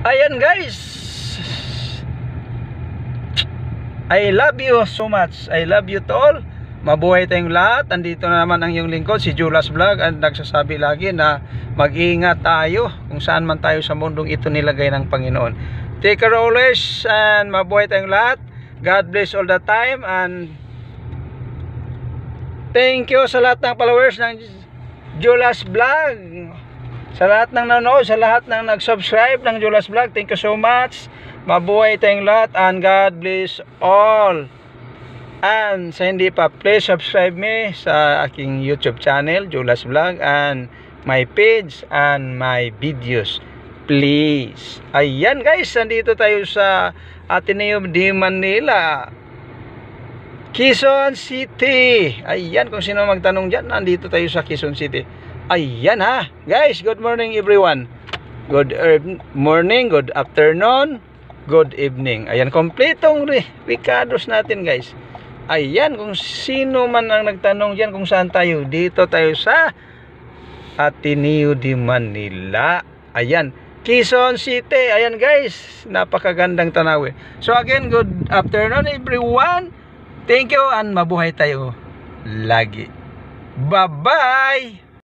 Ayan guys, I love you so much. I love you to all. Mabuhay tayong lahat. Andito na naman ang iyong lingkod, si Julas Vlog, at nagsasabi lagi na mag-iingat tayo kung saan man tayo sa mundong ito nilagay ng Panginoon. Take care always, and mabuhay tayong lahat. God bless all the time, and thank you sa lahat ng followers ng Julas Vlog, sa lahat ng nanonood, sa lahat ng nag-subscribe ng Julas Vlog. Thank you so much. Mabuhay tayong lahat, and God bless all. And sa hindi pa, please subscribe me sa aking YouTube channel, Julas Vlog, and my page and my videos, please. Ayan guys, nandito tayo sa Ateneo de Manila, Quezon City. Ayan, kung sino magtanong dyan, nandito tayo sa Quezon City. Ayan ha, guys, good morning everyone. Good morning, good afternoon, good evening. Ayan, kompletong Ricardos natin guys. Ayan, kung sino man ang nagtanong dyan kung saan tayo, dito tayo sa Ateneo de Manila. Ayan, Quezon City. Ayan guys, napakagandang tanawin. So again, good afternoon everyone. Thank you, and mabuhay tayo lagi. Bye-bye.